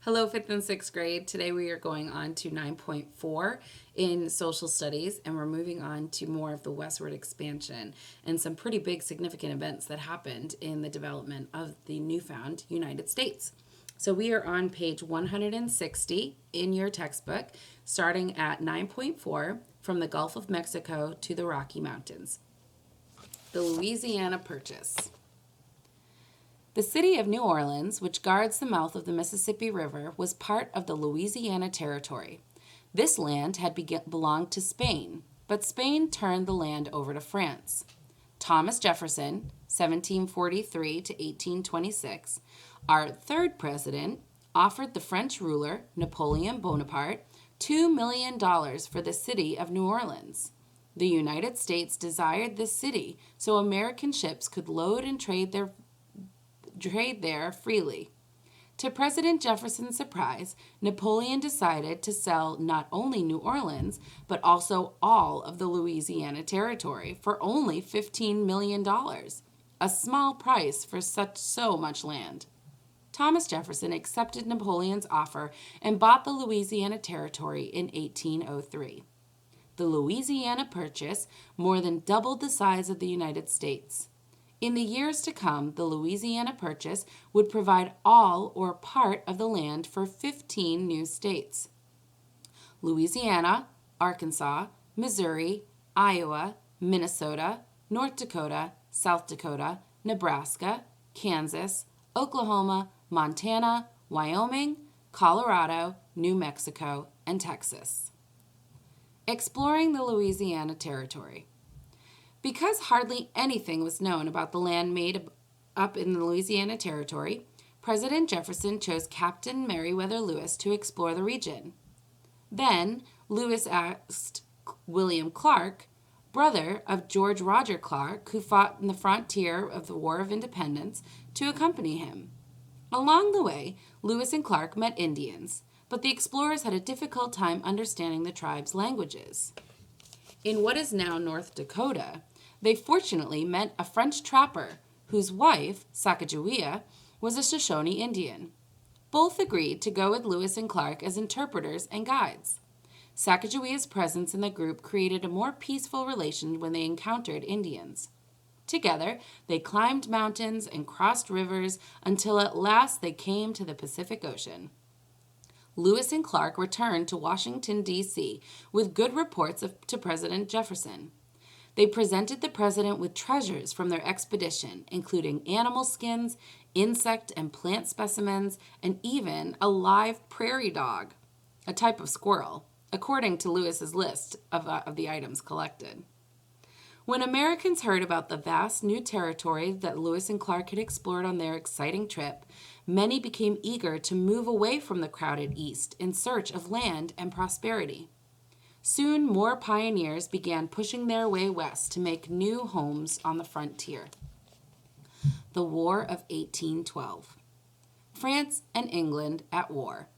Hello, 5th and 6th grade. Today we are going on to 9.4 in social studies, and we're moving on to more of the westward expansion and some pretty big significant events that happened in the development of the newfound United States. So we are on page 160 in your textbook, starting at 9.4 from the Gulf of Mexico to the Rocky Mountains. The Louisiana Purchase. The city of New Orleans, which guards the mouth of the Mississippi River, was part of the Louisiana Territory. This land had belonged to Spain, but Spain turned the land over to France. Thomas Jefferson, 1743 to 1826, our third president, offered the French ruler, Napoleon Bonaparte, $2 million for the city of New Orleans. The United States desired this city so American ships could load and trade there freely. To President Jefferson's surprise, Napoleon decided to sell not only New Orleans, but also all of the Louisiana Territory for only $15 million, a small price for so much land. Thomas Jefferson accepted Napoleon's offer and bought the Louisiana Territory in 1803. The Louisiana Purchase more than doubled the size of the United States. In the years to come, the Louisiana Purchase would provide all or part of the land for 15 new states: Louisiana, Arkansas, Missouri, Iowa, Minnesota, North Dakota, South Dakota, Nebraska, Kansas, Oklahoma, Montana, Wyoming, Colorado, New Mexico, and Texas. Exploring the Louisiana Territory. Because hardly anything was known about the land made up in the Louisiana Territory, President Jefferson chose Captain Meriwether Lewis to explore the region. Then, Lewis asked William Clark, brother of George Roger Clark, who fought in the frontier of the War of Independence, to accompany him. Along the way, Lewis and Clark met Indians, but the explorers had a difficult time understanding the tribes' languages. In what is now North Dakota, they fortunately met a French trapper whose wife, Sacagawea, was a Shoshone Indian. Both agreed to go with Lewis and Clark as interpreters and guides. Sacagawea's presence in the group created a more peaceful relation when they encountered Indians. Together, they climbed mountains and crossed rivers until at last they came to the Pacific Ocean. Lewis and Clark returned to Washington, D.C., with good reports to President Jefferson. They presented the president with treasures from their expedition, including animal skins, insect and plant specimens, and even a live prairie dog, a type of squirrel, according to Lewis's list of the items collected. When Americans heard about the vast new territory that Lewis and Clark had explored on their exciting trip, many became eager to move away from the crowded East in search of land and prosperity. Soon, more pioneers began pushing their way west to make new homes on the frontier. The War of 1812. France and England at war.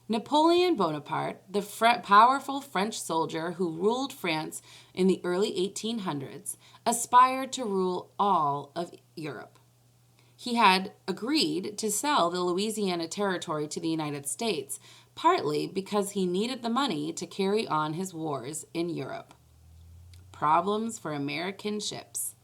Napoleon Bonaparte, the powerful French soldier who ruled France in the early 1800s, aspired to rule all of Europe. He had agreed to sell the Louisiana Territory to the United States, partly because he needed the money to carry on his wars in Europe. Problems for American ships.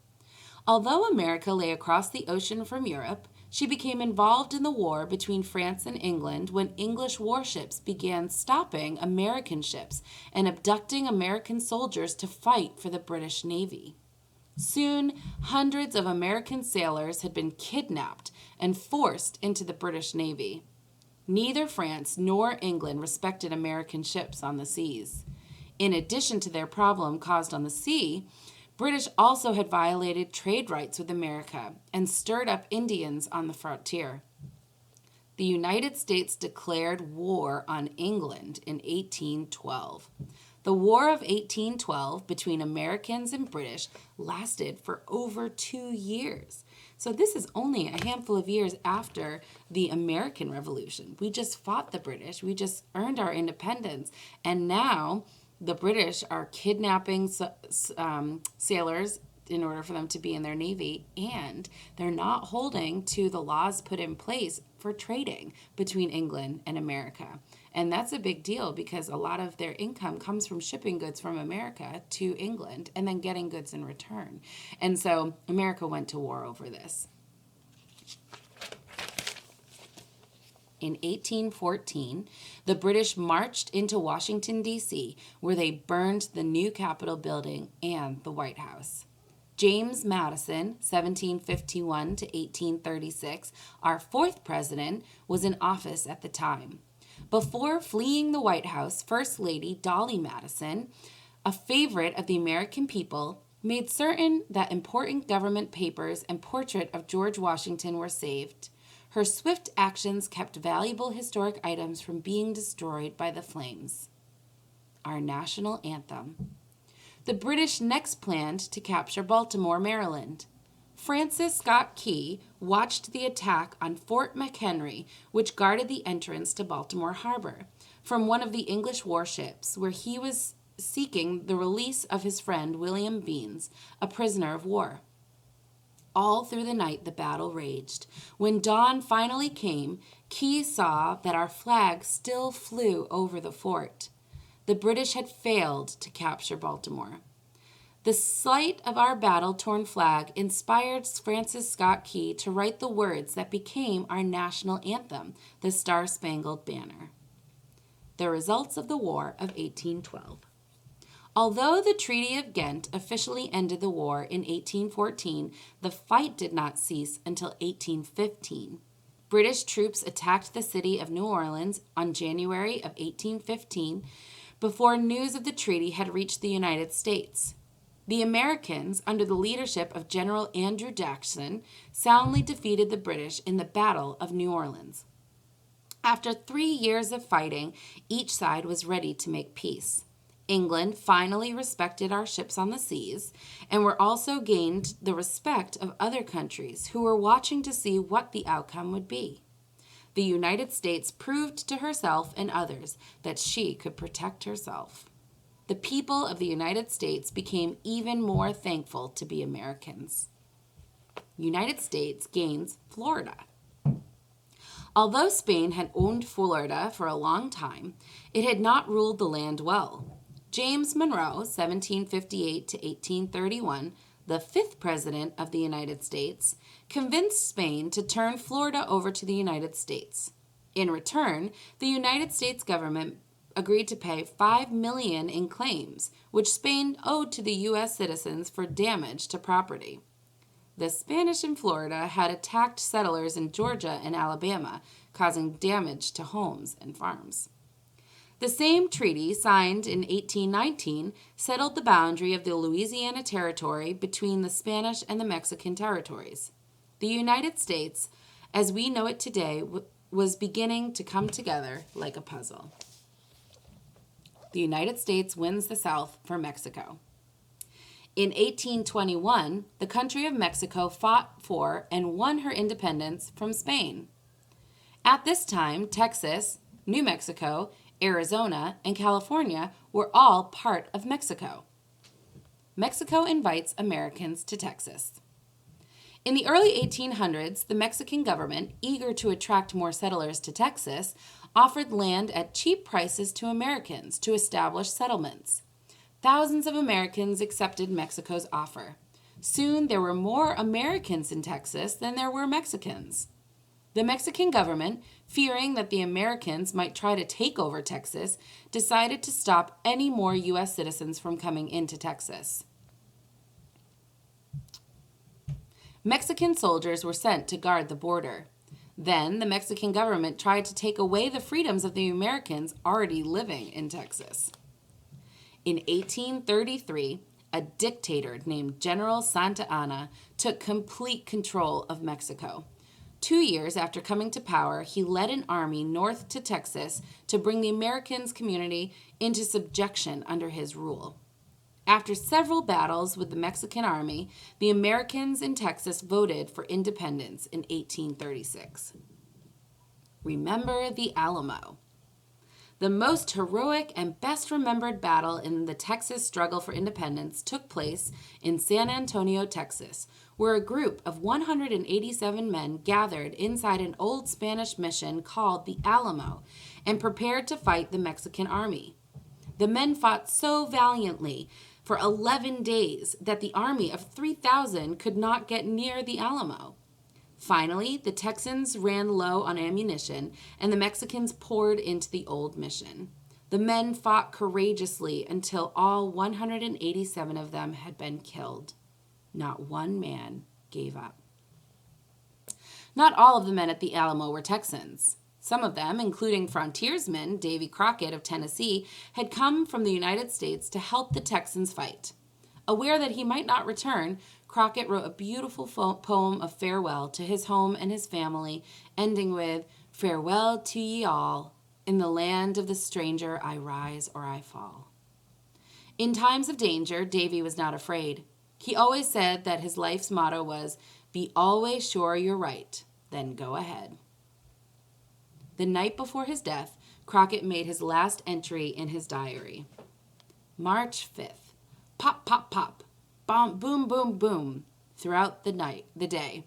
Although America lay across the ocean from Europe, she became involved in the war between France and England when English warships began stopping American ships and abducting American soldiers to fight for the British Navy. Soon, hundreds of American sailors had been kidnapped and forced into the British Navy. Neither France nor England respected American ships on the seas. In addition to their problem caused on the sea, British also had violated trade rights with America and stirred up Indians on the frontier. The United States declared war on England in 1812. The War of 1812 between Americans and British lasted for over 2 years. So this is only a handful of years after the American Revolution. We just fought the British. We just earned our independence. And now the British are kidnapping sailors, in order for them to be in their Navy, and they're not holding to the laws put in place for trading between England and America. And that's a big deal because a lot of their income comes from shipping goods from America to England and then getting goods in return. And so America went to war over this. In 1814, the British marched into Washington, D.C., where they burned the new Capitol building and the White House. James Madison, 1751 to 1836, our fourth president, was in office at the time. Before fleeing the White House, First Lady Dolly Madison, a favorite of the American people, made certain that important government papers and portrait of George Washington were saved. Her swift actions kept valuable historic items from being destroyed by the flames. Our national anthem. The British next planned to capture Baltimore, Maryland. Francis Scott Key watched the attack on Fort McHenry, which guarded the entrance to Baltimore Harbor, from one of the English warships, where he was seeking the release of his friend William Beans, a prisoner of war. All through the night the battle raged. When dawn finally came, Key saw that our flag still flew over the fort. The British had failed to capture Baltimore. The sight of our battle-torn flag inspired Francis Scott Key to write the words that became our national anthem, the Star-Spangled Banner. The results of the War of 1812. Although the Treaty of Ghent officially ended the war in 1814, the fight did not cease until 1815. British troops attacked the city of New Orleans on January of 1815 before news of the treaty had reached the United States. The Americans, under the leadership of General Andrew Jackson, soundly defeated the British in the Battle of New Orleans. After 3 years of fighting, each side was ready to make peace. England finally respected our ships on the seas and were also gained the respect of other countries who were watching to see what the outcome would be. The United States proved to herself and others that she could protect herself. The people of the United States became even more thankful to be Americans. United States gains Florida. Although Spain had owned Florida for a long time, it had not ruled the land well. James Monroe, 1758 to 1831, the fifth president of the United States, convinced Spain to turn Florida over to the United States. In return, the United States government agreed to pay $5 million in claims, which Spain owed to the U.S. citizens for damage to property. The Spanish in Florida had attacked settlers in Georgia and Alabama, causing damage to homes and farms. The same treaty, signed in 1819, settled the boundary of the Louisiana Territory between the Spanish and the Mexican territories. The United States, as we know it today, was beginning to come together like a puzzle. The United States wins the South for Mexico. In 1821, the country of Mexico fought for and won her independence from Spain. At this time, Texas, New Mexico, Arizona, and California were all part of Mexico. Mexico invites Americans to Texas. In the early 1800s, the Mexican government, eager to attract more settlers to Texas, offered land at cheap prices to Americans to establish settlements. Thousands of Americans accepted Mexico's offer. Soon there were more Americans in Texas than there were Mexicans. The Mexican government, fearing that the Americans might try to take over Texas, decided to stop any more U.S. citizens from coming into Texas. Mexican soldiers were sent to guard the border. Then the Mexican government tried to take away the freedoms of the Americans already living in Texas. In 1833, a dictator named General Santa Anna took complete control of Mexico. 2 years after coming to power, he led an army north to Texas to bring the Americans community into subjection under his rule. After several battles with the Mexican army, the Americans in Texas voted for independence in 1836. Remember the Alamo. The most heroic and best remembered battle in the Texas struggle for independence took place in San Antonio, Texas, where a group of 187 men gathered inside an old Spanish mission called the Alamo and prepared to fight the Mexican army. The men fought so valiantly for 11 days that the army of 3,000 could not get near the Alamo. Finally, the Texans ran low on ammunition, and the Mexicans poured into the old mission. The men fought courageously until all 187 of them had been killed. Not one man gave up. Not all of the men at the Alamo were Texans. Some of them, including frontiersman Davy Crockett of Tennessee, had come from the United States to help the Texans fight. Aware that he might not return, Crockett wrote a beautiful poem of farewell to his home and his family, ending with, "Farewell to ye all, in the land of the stranger I rise or I fall." In times of danger, Davy was not afraid. He always said that his life's motto was, "Be always sure you're right, then go ahead." The night before his death, Crockett made his last entry in his diary. March 5th. Pop, pop, pop. Bomb, boom, boom, boom. Throughout the day.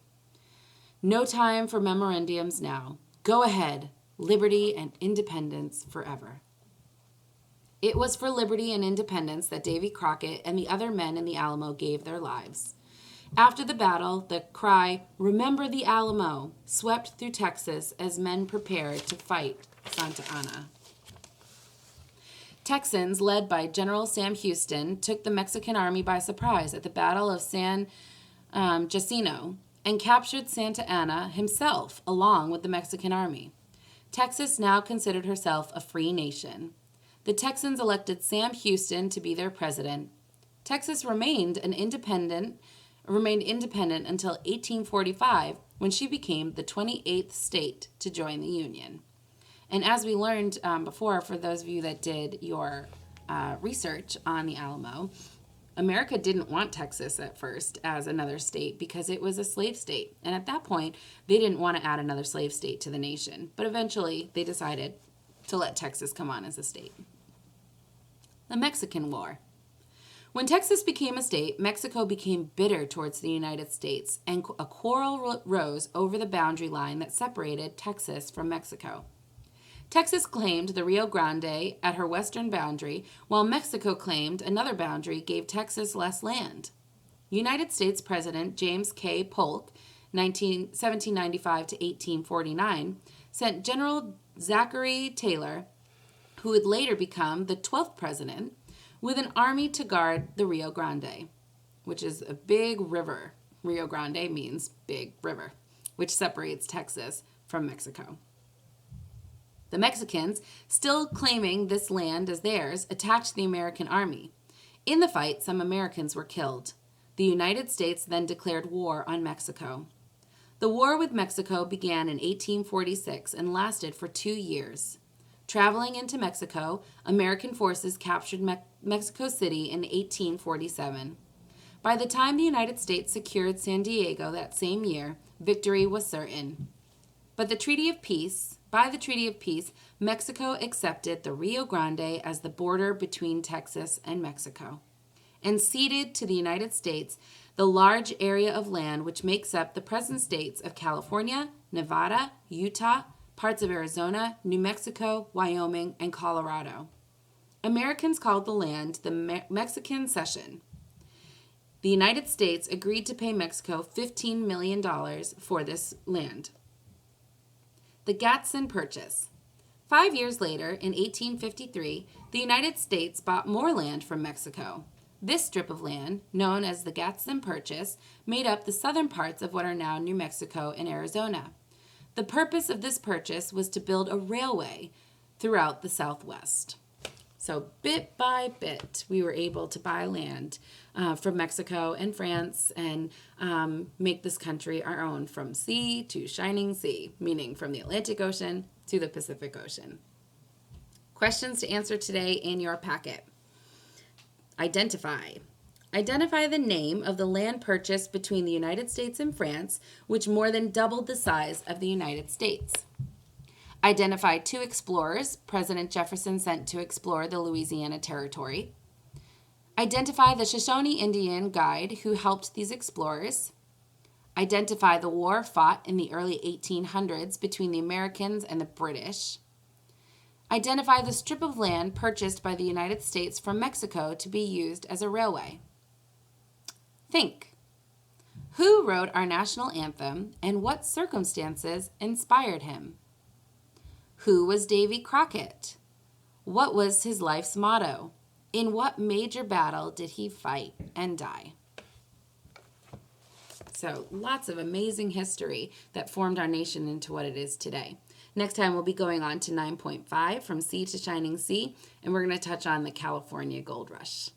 No time for memorandums now. Go ahead. Liberty and independence forever. It was for liberty and independence that Davy Crockett and the other men in the Alamo gave their lives. After the battle, the cry, "Remember the Alamo," swept through Texas as men prepared to fight Santa Anna. Texans, led by General Sam Houston, took the Mexican army by surprise at the Battle of San Jacinto and captured Santa Anna himself along with the Mexican army. Texas now considered herself a free nation. The Texans elected Sam Houston to be their president. Texas remained independent until 1845, when she became the 28th state to join the Union. And as we learned before, for those of you that did your research on the Alamo, America didn't want Texas at first as another state because it was a slave state. And at that point, they didn't want to add another slave state to the nation. But eventually, they decided to let Texas come on as a state. The Mexican War. When Texas became a state, Mexico became bitter towards the United States, and a quarrel rose over the boundary line that separated Texas from Mexico. Texas claimed the Rio Grande at her western boundary, while Mexico claimed another boundary gave Texas less land. United States President James K. Polk, 1795 to 1849, sent General Zachary Taylor, who would later become the 12th president, with an army to guard the Rio Grande, which is a big river. Rio Grande means big river, which separates Texas from Mexico. The Mexicans, still claiming this land as theirs, attacked the American army. In the fight, some Americans were killed. The United States then declared war on Mexico. The war with Mexico began in 1846 and lasted for 2 years. Traveling into Mexico, American forces captured Mexico City in 1847. By the time the United States secured San Diego that same year, victory was certain. By the Treaty of Peace, Mexico accepted the Rio Grande as the border between Texas and Mexico, and ceded to the United States the large area of land which makes up the present states of California, Nevada, Utah, parts of Arizona, New Mexico, Wyoming, and Colorado. Americans called the land the Mexican Cession. The United States agreed to pay Mexico $15 million for this land. The Gadsden Purchase. 5 years later, in 1853, the United States bought more land from Mexico. This strip of land, known as the Gadsden Purchase, made up the southern parts of what are now New Mexico and Arizona. The purpose of this purchase was to build a railway throughout the Southwest. So bit by bit, we were able to buy land from Mexico and France and make this country our own, from sea to shining sea, meaning from the Atlantic Ocean to the Pacific Ocean. Questions to answer today in your packet. Identify. Identify the name of the land purchased between the United States and France, which more than doubled the size of the United States. Identify 2 explorers President Jefferson sent to explore the Louisiana Territory. Identify the Shoshone Indian guide who helped these explorers. Identify the war fought in the early 1800s between the Americans and the British. Identify the strip of land purchased by the United States from Mexico to be used as a railway. Think. Who wrote our national anthem and what circumstances inspired him? Who was Davy Crockett? What was his life's motto? In what major battle did he fight and die? So lots of amazing history that formed our nation into what it is today. Next time we'll be going on to 9.5, From Sea to Shining Sea, and we're going to touch on the California Gold Rush.